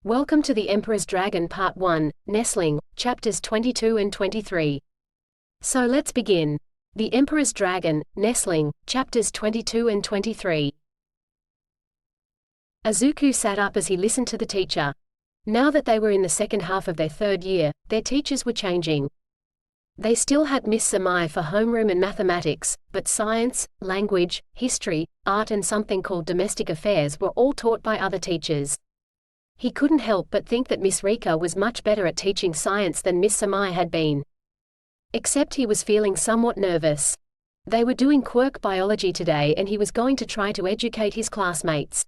Welcome to the Emperor's Dragon Part 1, Nestling, Chapters 22 and 23. So let's begin. The Emperor's Dragon, Nestling, Chapters 22 and 23. Izuku sat up as he listened to the teacher. Now that they were in the second half of their third year, their teachers were changing. They still had Miss Samai for homeroom and mathematics, but science, language, history, art and something called domestic affairs were all taught by other teachers. He couldn't help but think that Miss Rika was much better at teaching science than Miss Samai had been. Except he was feeling somewhat nervous. They were doing quirk biology today and he was going to try to educate his classmates.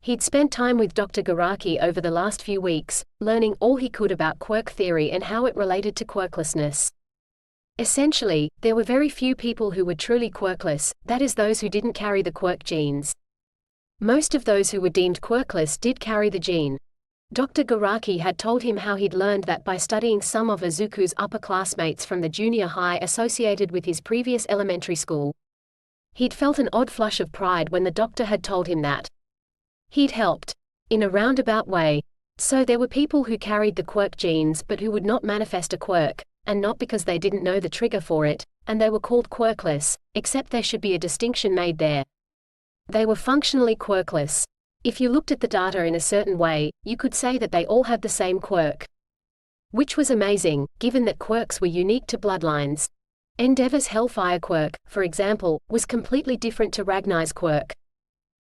He'd spent time with Dr. Garaki over the last few weeks, learning all he could about quirk theory and how it related to quirklessness. Essentially, there were very few people who were truly quirkless, that is those who didn't carry the quirk genes. Most of those who were deemed quirkless did carry the gene. Dr. Garaki had told him how he'd learned that by studying some of Izuku's upper classmates from the junior high associated with his previous elementary school. He'd felt an odd flush of pride when the doctor had told him that. He'd helped. In a roundabout way. So there were people who carried the quirk genes but who would not manifest a quirk, and not because they didn't know the trigger for it, and they were called quirkless, except there should be a distinction made there. They were functionally quirkless. If you looked at the data in a certain way, you could say that they all had the same quirk. Which was amazing, given that quirks were unique to bloodlines. Endeavor's Hellfire quirk, for example, was completely different to Ragnar's quirk.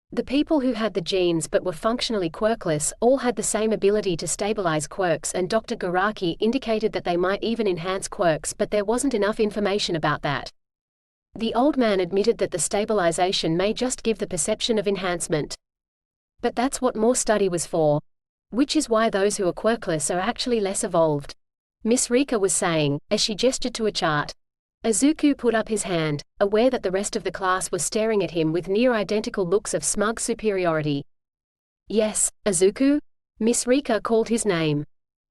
The people who had the genes but were functionally quirkless all had the same ability to stabilize quirks, and Dr. Garaki indicated that they might even enhance quirks, but there wasn't enough information about that. The old man admitted that the stabilization may just give the perception of enhancement. But that's what more study was for. Which is why those who are quirkless are actually less evolved. Miss Rika was saying, as she gestured to a chart. Izuku put up his hand, aware that the rest of the class was staring at him with near-identical looks of smug superiority. Yes, Izuku? Miss Rika called his name.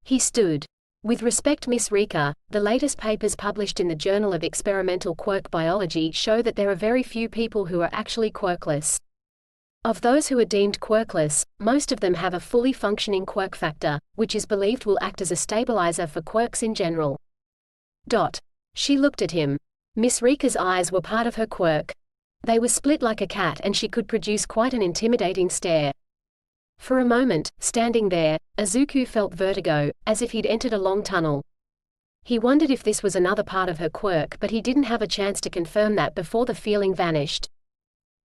He stood. With respect, Miss Rika, the latest papers published in the Journal of Experimental Quirk Biology show that there are very few people who are actually quirkless. Of those who are deemed quirkless, most of them have a fully functioning quirk factor, which is believed will act as a stabilizer for quirks in general. She looked at him. Miss Rika's eyes were part of her quirk. They were split like a cat and she could produce quite an intimidating stare. For a moment, standing there, Izuku felt vertigo, as if he'd entered a long tunnel. He wondered if this was another part of her quirk, but he didn't have a chance to confirm that before the feeling vanished.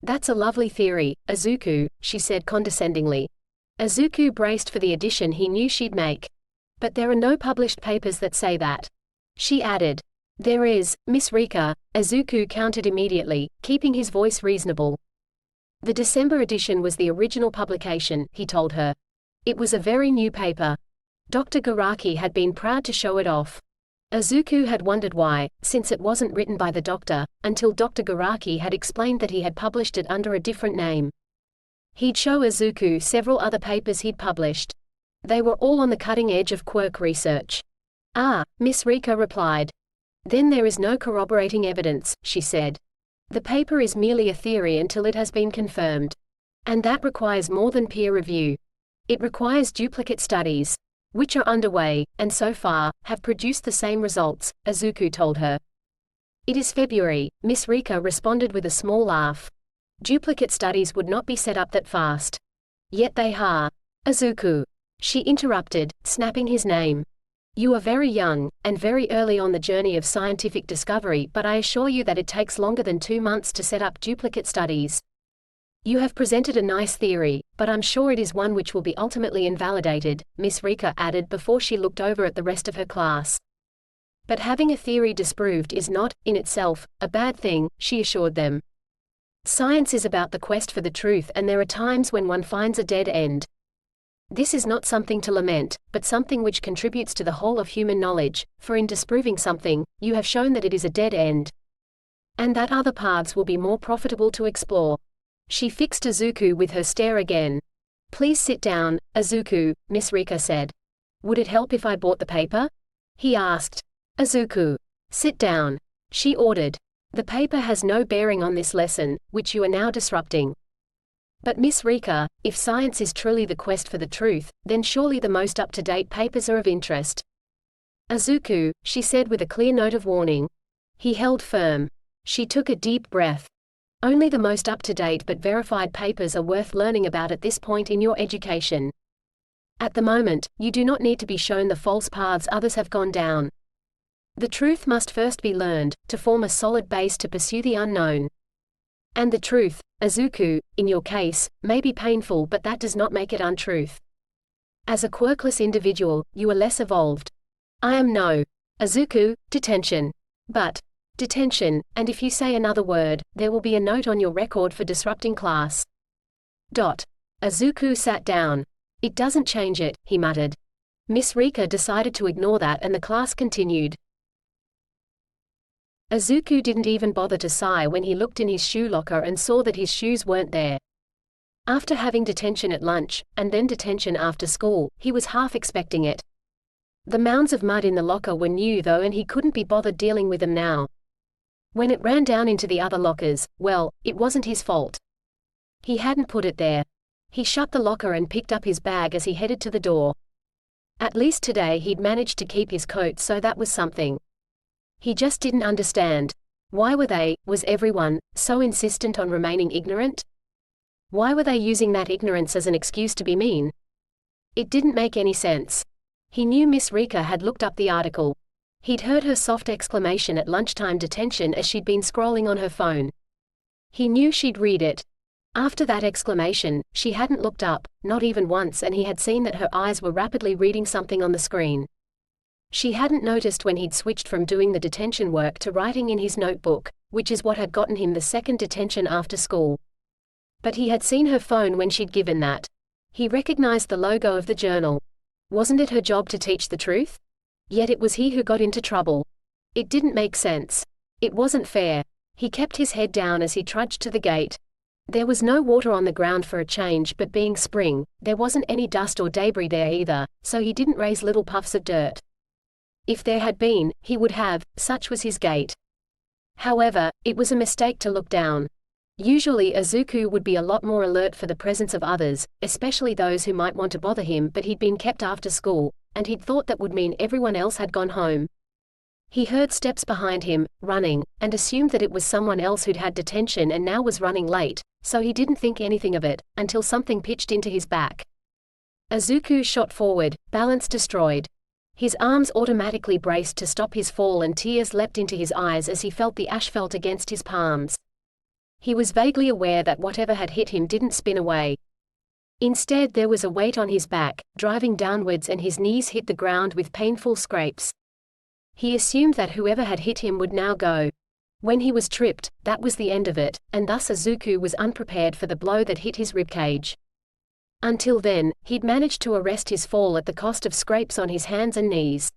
That's a lovely theory, Izuku, she said condescendingly. Izuku braced for the addition he knew she'd make. But there are no published papers that say that. She added. There is, Miss Rika, Izuku countered immediately, keeping his voice reasonable. The December edition was the original publication, he told her. It was a very new paper. Dr. Garaki had been proud to show it off. Izuku had wondered why, since it wasn't written by the doctor, until Dr. Garaki had explained that he had published it under a different name. He'd show Izuku several other papers he'd published. They were all on the cutting edge of quirk research. Ah, Miss Rika replied. Then there is no corroborating evidence, she said. The paper is merely a theory until it has been confirmed. And that requires more than peer review. It requires duplicate studies, which are underway, and so far, have produced the same results, Izuku told her. It is February, Miss Rika responded with a small laugh. Duplicate studies would not be set up that fast. Yet they are. Izuku. She interrupted, snapping his name. You are very young, and very early on the journey of scientific discovery, but I assure you that it takes longer than 2 months to set up duplicate studies. You have presented a nice theory, but I'm sure it is one which will be ultimately invalidated, Miss Rika added before she looked over at the rest of her class. But having a theory disproved is not, in itself, a bad thing, she assured them. Science is about the quest for the truth, and there are times when one finds a dead end. This is not something to lament, but something which contributes to the whole of human knowledge, for in disproving something, you have shown that it is a dead end. And that other paths will be more profitable to explore. She fixed Izuku with her stare again. Please sit down, Izuku, Miss Rika said. Would it help if I bought the paper? He asked. Izuku. Sit down. She ordered. The paper has no bearing on this lesson, which you are now disrupting. But Miss Rika, if science is truly the quest for the truth, then surely the most up-to-date papers are of interest. Izuku, she said with a clear note of warning. He held firm. She took a deep breath. Only the most up-to-date but verified papers are worth learning about at this point in your education. At the moment, you do not need to be shown the false paths others have gone down. The truth must first be learned, to form a solid base to pursue the unknown. And the truth, Izuku, in your case, may be painful, but that does not make it untruth. As a quirkless individual, you are less evolved. I am no. Izuku, detention. But, detention, and if you say another word, there will be a note on your record for disrupting class. Izuku sat down. It doesn't change it, he muttered. Miss Rika decided to ignore that and the class continued. Izuku didn't even bother to sigh when he looked in his shoe locker and saw that his shoes weren't there. After having detention at lunch, and then detention after school, he was half expecting it. The mounds of mud in the locker were new though, and he couldn't be bothered dealing with them now. When it ran down into the other lockers, well, it wasn't his fault. He hadn't put it there. He shut the locker and picked up his bag as he headed to the door. At least today he'd managed to keep his coat, so that was something. He just didn't understand. Why was everyone, so insistent on remaining ignorant? Why were they using that ignorance as an excuse to be mean? It didn't make any sense. He knew Miss Rika had looked up the article. He'd heard her soft exclamation at lunchtime detention as she'd been scrolling on her phone. He knew she'd read it. After that exclamation, she hadn't looked up, not even once, and he had seen that her eyes were rapidly reading something on the screen. She hadn't noticed when he'd switched from doing the detention work to writing in his notebook, which is what had gotten him the second detention after school. But he had seen her phone when she'd given that. He recognized the logo of the journal. Wasn't it her job to teach the truth? Yet it was he who got into trouble. It didn't make sense. It wasn't fair. He kept his head down as he trudged to the gate. There was no water on the ground for a change, but being spring, there wasn't any dust or debris there either, so he didn't raise little puffs of dirt. If there had been, he would have, such was his gait. However, it was a mistake to look down. Usually Izuku would be a lot more alert for the presence of others, especially those who might want to bother him, but he'd been kept after school, and he'd thought that would mean everyone else had gone home. He heard steps behind him, running, and assumed that it was someone else who'd had detention and now was running late, so he didn't think anything of it, until something pitched into his back. Izuku shot forward, balance destroyed. His arms automatically braced to stop his fall, and tears leapt into his eyes as he felt the asphalt against his palms. He was vaguely aware that whatever had hit him didn't spin away. Instead, there was a weight on his back, driving downwards, and his knees hit the ground with painful scrapes. He assumed that whoever had hit him would now go. When he was tripped, that was the end of it, and thus Izuku was unprepared for the blow that hit his ribcage. Until then, he'd managed to arrest his fall at the cost of scrapes on his hands and knees.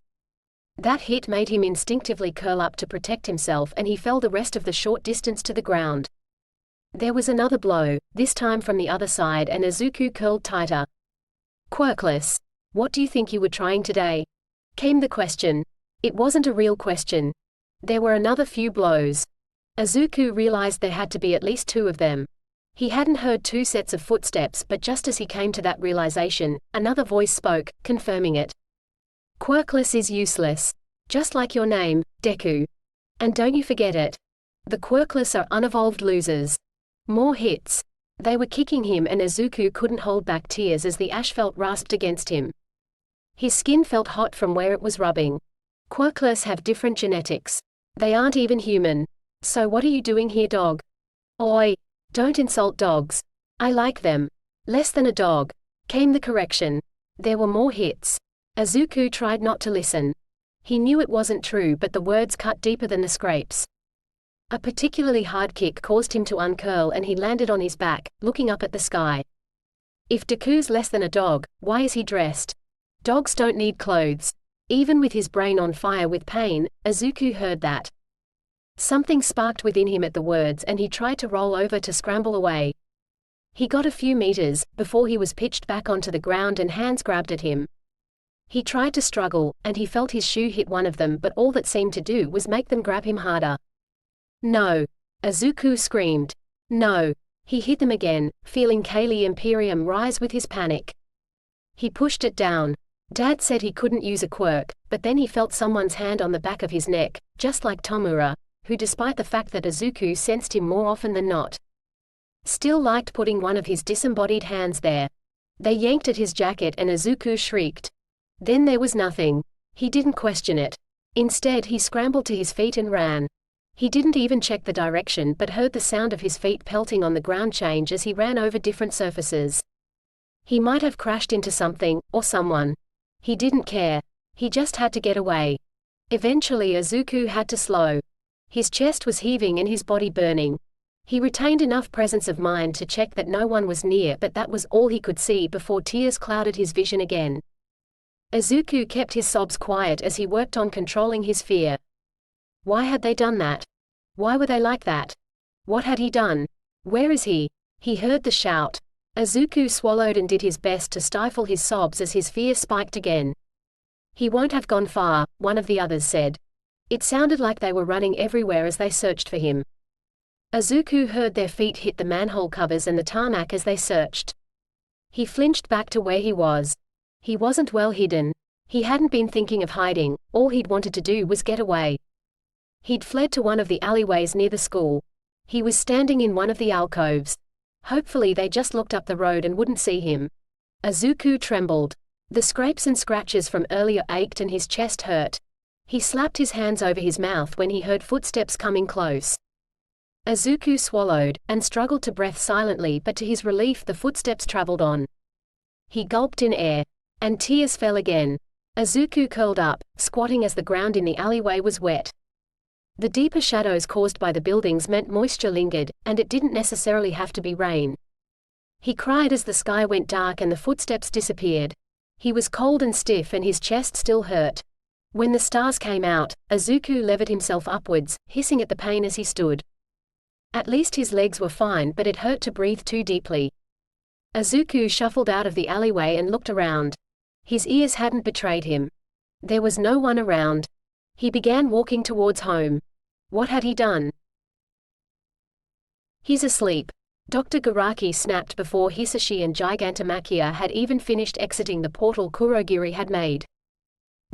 That hit made him instinctively curl up to protect himself, and he fell the rest of the short distance to the ground. There was another blow, this time from the other side, and Izuku curled tighter. "Quirkless. What do you think you were trying today?" came the question. It wasn't a real question. There were another few blows. Izuku realized there had to be at least two of them. He hadn't heard two sets of footsteps, but just as he came to that realization, another voice spoke, confirming it. "Quirkless is useless. Just like your name, Deku. And don't you forget it. The quirkless are unevolved losers." More hits. They were kicking him, and Izuku couldn't hold back tears as the asphalt rasped against him. His skin felt hot from where it was rubbing. Quirkless have different genetics. They aren't even human. "So what are you doing here, dog?" "Oi! Don't insult dogs. I like them. Less than a dog," came the correction. There were more hits. Izuku tried not to listen. He knew it wasn't true, but the words cut deeper than the scrapes. A particularly hard kick caused him to uncurl, and he landed on his back, looking up at the sky. If Deku's less than a dog, why is he dressed? Dogs don't need clothes. Even with his brain on fire with pain, Izuku heard that. Something sparked within him at the words, and he tried to roll over to scramble away. He got a few meters, before he was pitched back onto the ground and hands grabbed at him. He tried to struggle, and he felt his shoe hit one of them, but all that seemed to do was make them grab him harder. "No!" Izuku screamed. "No! He hit them again, feeling Kali Imperium rise with his panic. He pushed it down. Dad said he couldn't use a quirk, but then he felt someone's hand on the back of his neck, just like Tomura, who despite the fact that Izuku sensed him more often than not, still liked putting one of his disembodied hands there. They yanked at his jacket and Izuku shrieked. Then there was nothing. He didn't question it. Instead he scrambled to his feet and ran. He didn't even check the direction but heard the sound of his feet pelting on the ground change as he ran over different surfaces. He might have crashed into something, or someone. He didn't care. He just had to get away. Eventually Izuku had to slow. His chest was heaving and his body burning. He retained enough presence of mind to check that no one was near, but that was all he could see before tears clouded his vision again. Izuku kept his sobs quiet as he worked on controlling his fear. Why had they done that? Why were they like that? What had he done? Where is he? He heard the shout. Izuku swallowed and did his best to stifle his sobs as his fear spiked again. He won't have gone far, one of the others said. It sounded like they were running everywhere as they searched for him. Izuku heard their feet hit the manhole covers and the tarmac as they searched. He flinched back to where he was. He wasn't well hidden. He hadn't been thinking of hiding, all he'd wanted to do was get away. He'd fled to one of the alleyways near the school. He was standing in one of the alcoves. Hopefully they just looked up the road and wouldn't see him. Izuku trembled. The scrapes and scratches from earlier ached and his chest hurt. He slapped his hands over his mouth when he heard footsteps coming close. Izuku swallowed, and struggled to breathe silently, but to his relief the footsteps traveled on. He gulped in air. And tears fell again. Izuku curled up, squatting as the ground in the alleyway was wet. The deeper shadows caused by the buildings meant moisture lingered, and it didn't necessarily have to be rain. He cried as the sky went dark and the footsteps disappeared. He was cold and stiff and his chest still hurt. When the stars came out, Izuku levered himself upwards, hissing at the pain as he stood. At least his legs were fine, but it hurt to breathe too deeply. Izuku shuffled out of the alleyway and looked around. His ears hadn't betrayed him. There was no one around. He began walking towards home. What had he done? He's asleep. Dr. Garaki snapped before Hisashi and Gigantomachia had even finished exiting the portal Kurogiri had made.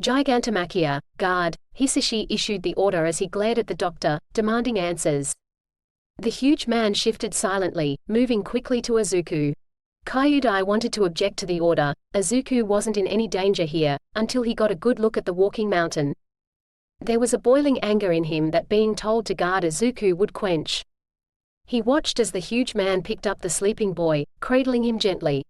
Gigantomachia, guard, Hisashi issued the order as he glared at the doctor, demanding answers. The huge man shifted silently, moving quickly to Izuku. Kyudai wanted to object to the order. Izuku wasn't in any danger here, until he got a good look at the walking mountain. There was a boiling anger in him that being told to guard Izuku would quench. He watched as the huge man picked up the sleeping boy, cradling him gently.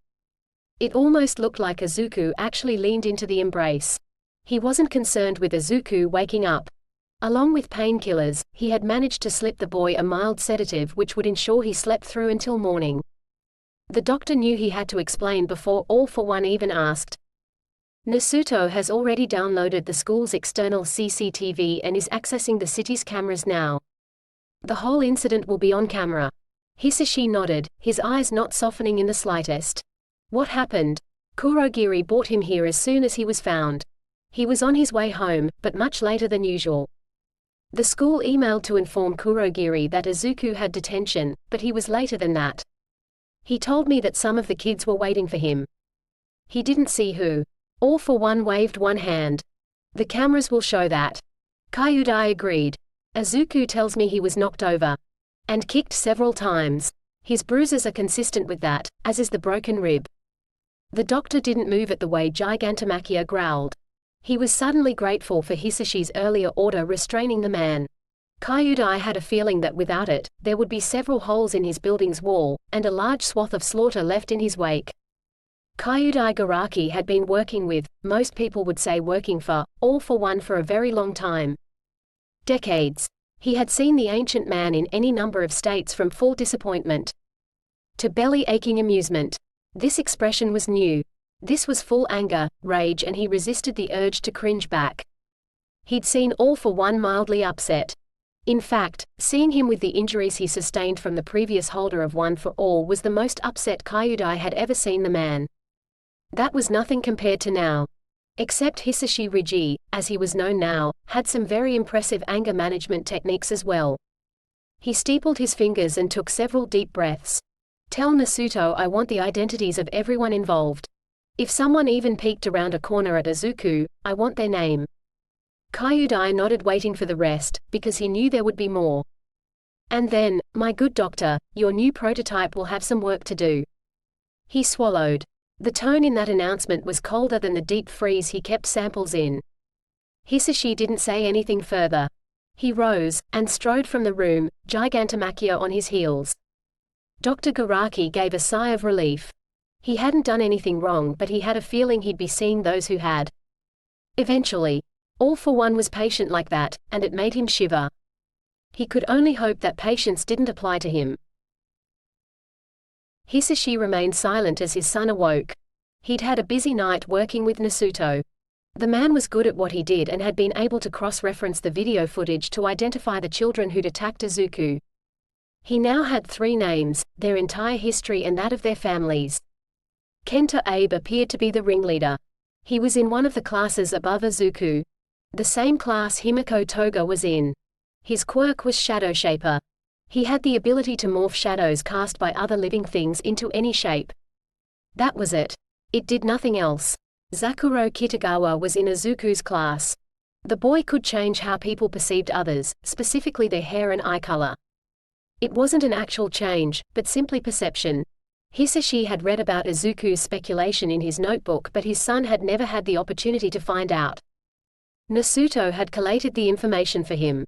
It almost looked like Izuku actually leaned into the embrace. He wasn't concerned with Izuku waking up. Along with painkillers, he had managed to slip the boy a mild sedative which would ensure he slept through until morning. The doctor knew he had to explain before All for One even asked. Nasuto has already downloaded the school's external CCTV and is accessing the city's cameras now. The whole incident will be on camera. Hisashi nodded, his eyes not softening in the slightest. What happened? Kurogiri brought him here as soon as he was found. He was on his way home, but much later than usual. The school emailed to inform Kurogiri that Izuku had detention, but he was later than that. He told me that some of the kids were waiting for him. He didn't see who. All for One waved one hand. The cameras will show that. Kyudai agreed. Izuku tells me he was knocked over. And kicked several times. His bruises are consistent with that, as is the broken rib. The doctor didn't move at the way Gigantomachia growled. He was suddenly grateful for Hisashi's earlier order restraining the man. Kyudai had a feeling that without it, there would be several holes in his building's wall, and a large swath of slaughter left in his wake. Kyudai Garaki had been working with, most people would say working for, All for One for a very long time. Decades. He had seen the ancient man in any number of states from full disappointment to belly-aching amusement. This expression was new. This was full anger, rage, and he resisted the urge to cringe back. He'd seen All for One mildly upset. In fact, seeing him with the injuries he sustained from the previous holder of One for All was the most upset Kyudai had ever seen the man. That was nothing compared to now. Except Hisashi Rigi, as he was known now, had some very impressive anger management techniques as well. He steepled his fingers and took several deep breaths. Tell Nasuto I want the identities of everyone involved. If someone even peeked around a corner at Izuku, I want their name." Kyudai nodded, waiting for the rest, because he knew there would be more. "And then, my good doctor, your new prototype will have some work to do." He swallowed. The tone in that announcement was colder than the deep freeze he kept samples in. Hisashi didn't say anything further. He rose, and strode from the room, Gigantomachia on his heels. Dr. Garaki gave a sigh of relief. He hadn't done anything wrong, but he had a feeling he'd be seeing those who had. Eventually. All for One was patient like that, and it made him shiver. He could only hope that patience didn't apply to him. Hisashi remained silent as his son awoke. He'd had a busy night working with Nasuto. The man was good at what he did and had been able to cross-reference the video footage to identify the children who'd attacked Izuku. He now had 3 names, their entire history and that of their families. Kenta Abe appeared to be the ringleader. He was in one of the classes above Izuku. The same class Himiko Toga was in. His quirk was Shadow Shaper. He had the ability to morph shadows cast by other living things into any shape. That was it. It did nothing else. Zakuro Kitagawa was in Izuku's class. The boy could change how people perceived others, specifically their hair and eye color. It wasn't an actual change, but simply perception. Hisashi had read about Izuku's speculation in his notebook, but his son had never had the opportunity to find out. Nasuto had collated the information for him.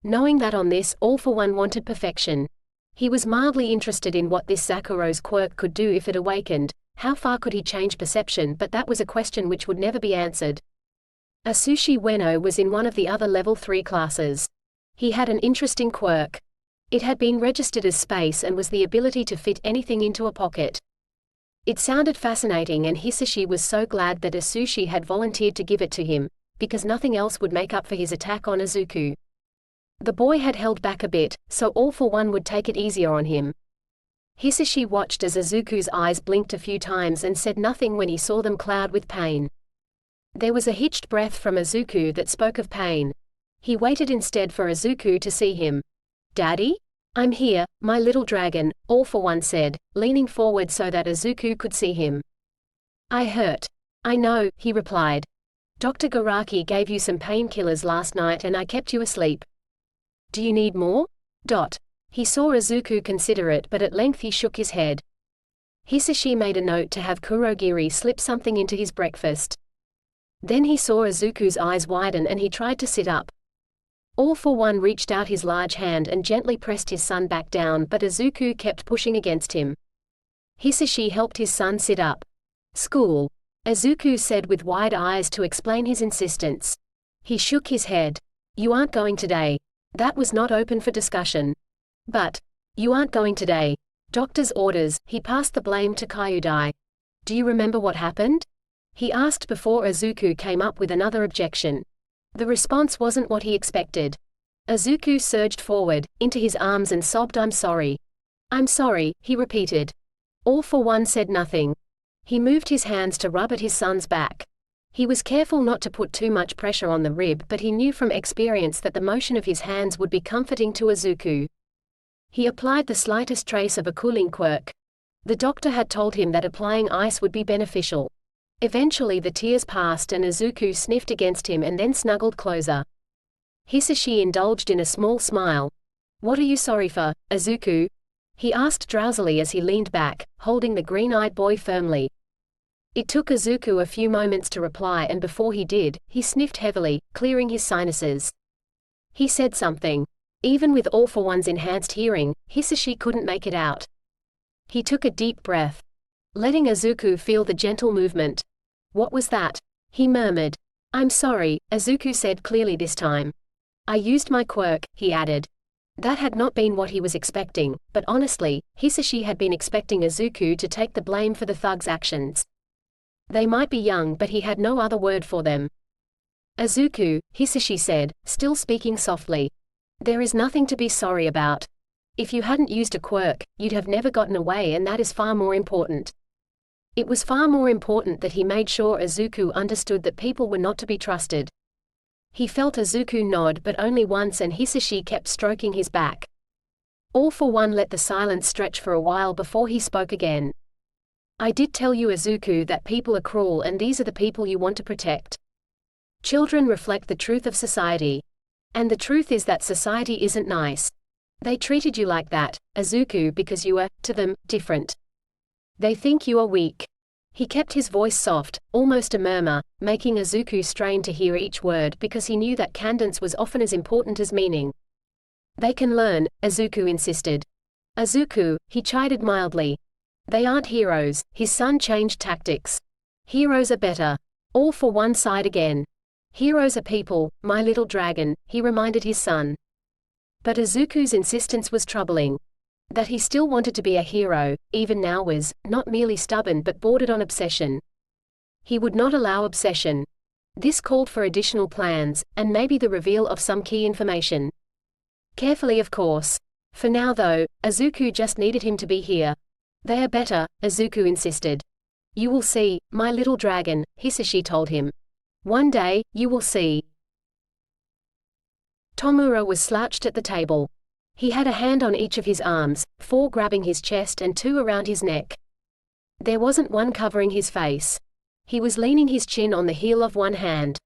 Knowing that on this, All for One wanted perfection. He was mildly interested in what this Zakuro's quirk could do if it awakened. How far could he change perception, but that was a question which would never be answered. Asushi Ueno was in one of the other level 3 classes. He had an interesting quirk. It had been registered as space and was the ability to fit anything into a pocket. It sounded fascinating, and Hisashi was so glad that Asushi had volunteered to give it to him, because nothing else would make up for his attack on Izuku. The boy had held back a bit, so All for One would take it easier on him. Hisashi watched as Izuku's eyes blinked a few times and said nothing when he saw them cloud with pain. There was a hitched breath from Izuku that spoke of pain. He waited instead for Izuku to see him. "Daddy? I'm here, my little dragon," All for One said, leaning forward so that Izuku could see him. "I hurt. I know," he replied. "Dr. Garaki gave you some painkillers last night and I kept you asleep. Do you need more?" He saw Izuku consider it, but at length he shook his head. Hisashi made a note to have Kurogiri slip something into his breakfast. Then he saw Izuku's eyes widen and he tried to sit up. All for One reached out his large hand and gently pressed his son back down, but Izuku kept pushing against him. Hisashi helped his son sit up. "School," Izuku said with wide eyes to explain his insistence. He shook his head. "You aren't going today." That was not open for discussion. "But, you aren't going today. Doctor's orders." He passed the blame to Kyudai. "Do you remember what happened?" he asked before Izuku came up with another objection. The response wasn't what he expected. Izuku surged forward, into his arms and sobbed, "I'm sorry. I'm sorry," he repeated. All for One said nothing. He moved his hands to rub at his son's back. He was careful not to put too much pressure on the rib, but he knew from experience that the motion of his hands would be comforting to Izuku. He applied the slightest trace of a cooling quirk. The doctor had told him that applying ice would be beneficial. Eventually the tears passed and Izuku sniffed against him and then snuggled closer. Hisashi indulged in a small smile. "What are you sorry for, Izuku?" he asked drowsily as he leaned back, holding the green-eyed boy firmly. It took Izuku a few moments to reply, and before he did, he sniffed heavily, clearing his sinuses. He said something. Even with All for One's enhanced hearing, Hisashi couldn't make it out. He took a deep breath, letting Izuku feel the gentle movement. "What was that?" he murmured. "I'm sorry," Izuku said clearly this time. "I used my quirk," he added. That had not been what he was expecting, but honestly, Hisashi had been expecting Izuku to take the blame for the thug's actions. They might be young, but he had no other word for them. "Izuku," Hisashi said, still speaking softly. "There is nothing to be sorry about. If you hadn't used a quirk, you'd have never gotten away, and that is far more important." It was far more important that he made sure Izuku understood that people were not to be trusted. He felt Izuku nod, but only once, and Hisashi kept stroking his back. All for one let the silence stretch for a while before he spoke again. I did tell you, Izuku, that people are cruel and these are the people you want to protect. Children reflect the truth of society. And the truth is that society isn't nice. They treated you like that, Izuku, because you are, to them, different. They think you are weak. He kept his voice soft, almost a murmur, making Izuku strain to hear each word because he knew that cadence was often as important as meaning. They can learn, Izuku insisted. Izuku, he chided mildly. They aren't heroes, his son changed tactics. Heroes are better. All for one side again. Heroes are people, my little dragon, he reminded his son. But Izuku's insistence was troubling. That he still wanted to be a hero, even now, was not merely stubborn but bordered on obsession. He would not allow obsession. This called for additional plans, and maybe the reveal of some key information. Carefully, of course. For now though, Izuku just needed him to be here. They are better, Izuku insisted. You will see, my little dragon, Hisashi told him. One day, you will see. Tomura was slouched at the table. He had a hand on each of his arms, 4 grabbing his chest and 2 around his neck. There wasn't one covering his face. He was leaning his chin on the heel of one hand,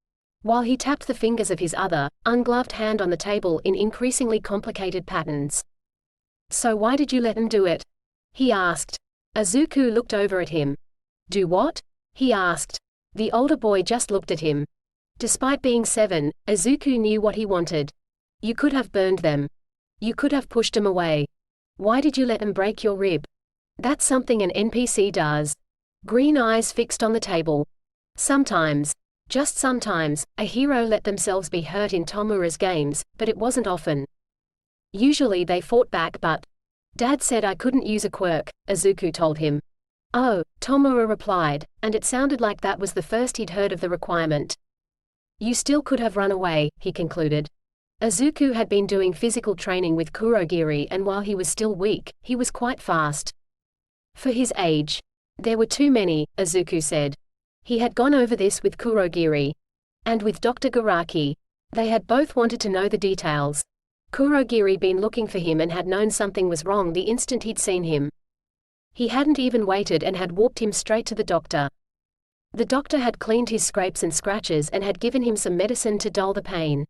while he tapped the fingers of his other, ungloved hand on the table in increasingly complicated patterns. So why did you let him do it? He asked. Izuku looked over at him. Do what? He asked. The older boy just looked at him. Despite being 7, Izuku knew what he wanted. You could have burned them. You could have pushed him away. Why did you let him break your rib? That's something an NPC does. Green eyes fixed on the table. Sometimes, just sometimes, a hero let themselves be hurt in Tomura's games, but it wasn't often. Usually they fought back, but Dad said I couldn't use a quirk, Izuku told him. Oh, Tomura replied, and it sounded like that was the first he'd heard of the requirement. You still could have run away, he concluded. Izuku had been doing physical training with Kurogiri, and while he was still weak, he was quite fast. For his age. There were too many, Izuku said. He had gone over this with Kurogiri. And with Dr. Garaki. They had both wanted to know the details. Kurogiri been looking for him and had known something was wrong the instant he'd seen him. He hadn't even waited and had walked him straight to the doctor. The doctor had cleaned his scrapes and scratches and had given him some medicine to dull the pain.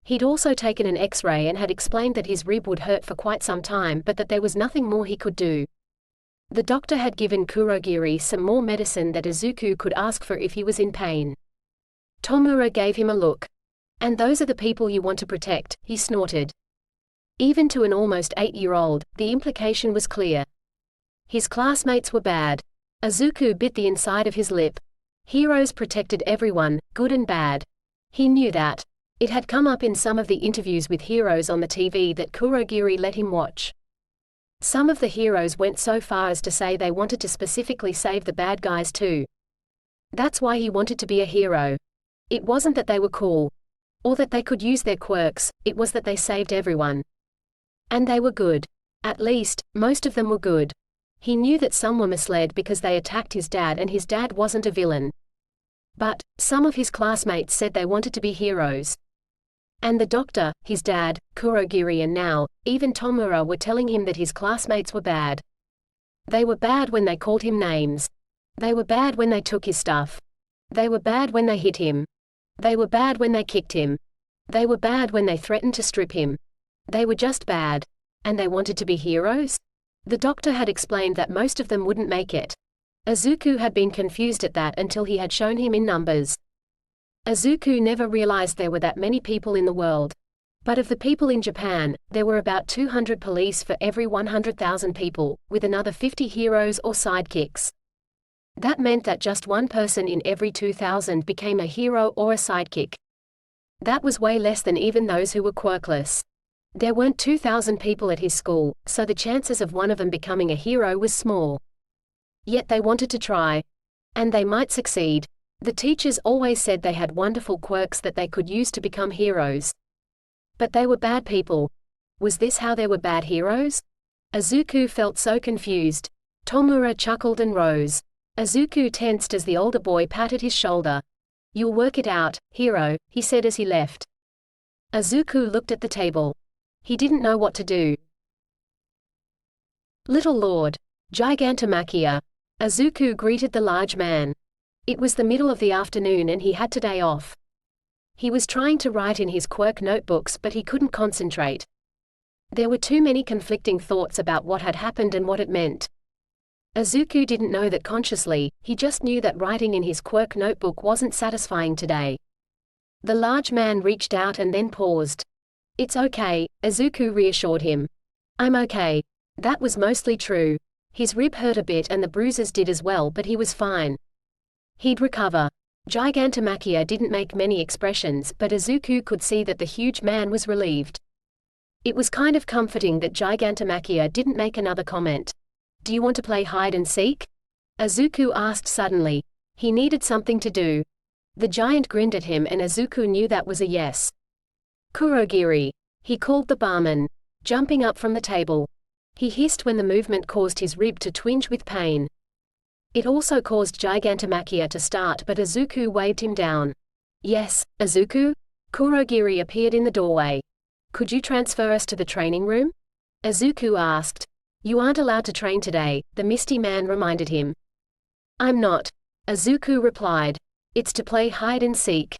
He'd also taken an X-ray and had explained that his rib would hurt for quite some time but that there was nothing more he could do. The doctor had given Kurogiri some more medicine that Izuku could ask for if he was in pain. Tomura gave him a look. And those are the people you want to protect, he snorted. Even to an almost 8-year-old, the implication was clear. His classmates were bad. Izuku bit the inside of his lip. Heroes protected everyone, good and bad. He knew that. It had come up in some of the interviews with heroes on the TV that Kurogiri let him watch. Some of the heroes went so far as to say they wanted to specifically save the bad guys too. That's why he wanted to be a hero. It wasn't that they were cool. Or that they could use their quirks, it was that they saved everyone. And they were good. At least, most of them were good. He knew that some were misled because they attacked his dad and his dad wasn't a villain. But some of his classmates said they wanted to be heroes. And the doctor, his dad, Kurogiri and now, even Tomura were telling him that his classmates were bad. They were bad when they called him names. They were bad when they took his stuff. They were bad when they hit him. They were bad when they kicked him. They were bad when they threatened to strip him. They were just bad. And they wanted to be heroes? The doctor had explained that most of them wouldn't make it. Izuku had been confused at that until he had shown him in numbers. Izuku never realized there were that many people in the world. But of the people in Japan, there were about 200 police for every 100,000 people, with another 50 heroes or sidekicks. That meant that just one person in every 2,000 became a hero or a sidekick. That was way less than even those who were quirkless. There weren't 2,000 people at his school, so the chances of one of them becoming a hero was small. Yet they wanted to try. And they might succeed. The teachers always said they had wonderful quirks that they could use to become heroes. But they were bad people. Was this how they were bad heroes? Izuku felt so confused. Tomura chuckled and rose. Izuku tensed as the older boy patted his shoulder. You'll work it out, hero, he said as he left. Izuku looked at the table. He didn't know what to do. Little Lord Gigantomachia. Izuku greeted the large man. It was the middle of the afternoon and he had today off. He was trying to write in his quirk notebooks but he couldn't concentrate. There were too many conflicting thoughts about what had happened and what it meant. Izuku didn't know that consciously, he just knew that writing in his quirk notebook wasn't satisfying today. The large man reached out and then paused. It's okay, Izuku reassured him. I'm okay. That was mostly true. His rib hurt a bit and the bruises did as well, but he was fine. He'd recover. Gigantomachia didn't make many expressions, but Izuku could see that the huge man was relieved. It was kind of comforting that Gigantomachia didn't make another comment. Do you want to play hide and seek? Izuku asked suddenly. He needed something to do. The giant grinned at him and Izuku knew that was a yes. Kurogiri. He called the barman, jumping up from the table. He hissed when the movement caused his rib to twinge with pain. It also caused Gigantomachia to start, but Izuku waved him down. Yes, Izuku? Kurogiri appeared in the doorway. Could you transfer us to the training room? Izuku asked. You aren't allowed to train today, the misty man reminded him. I'm not. Izuku replied. It's to play hide and seek.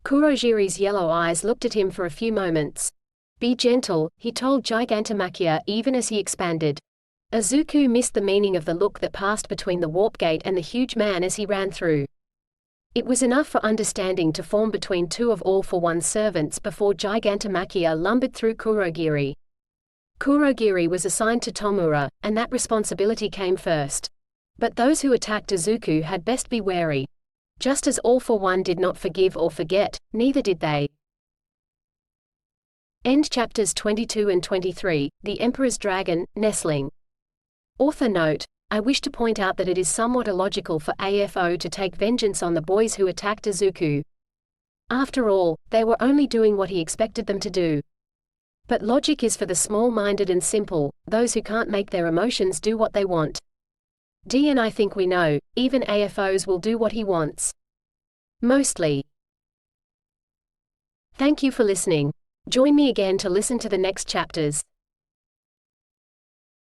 Kurogiri's yellow eyes looked at him for a few moments. Be gentle, he told Gigantomachia even as he expanded. Izuku missed the meaning of the look that passed between the warp gate and the huge man as he ran through. It was enough for understanding to form between two of All for One's servants before Gigantomachia lumbered through Kurogiri. Kurogiri was assigned to Tomura, and that responsibility came first. But those who attacked Izuku had best be wary. Just as All for One did not forgive or forget, neither did they. End chapters 22 and 23, The Emperor's Dragon, Nestling. Author note, I wish to point out that it is somewhat illogical for AFO to take vengeance on the boys who attacked Izuku. After all, they were only doing what he expected them to do. But logic is for the small-minded and simple, those who can't make their emotions do what they want. D and I think we know, even AFOs will do what he wants. Mostly. Thank you for listening. Join me again to listen to the next chapters.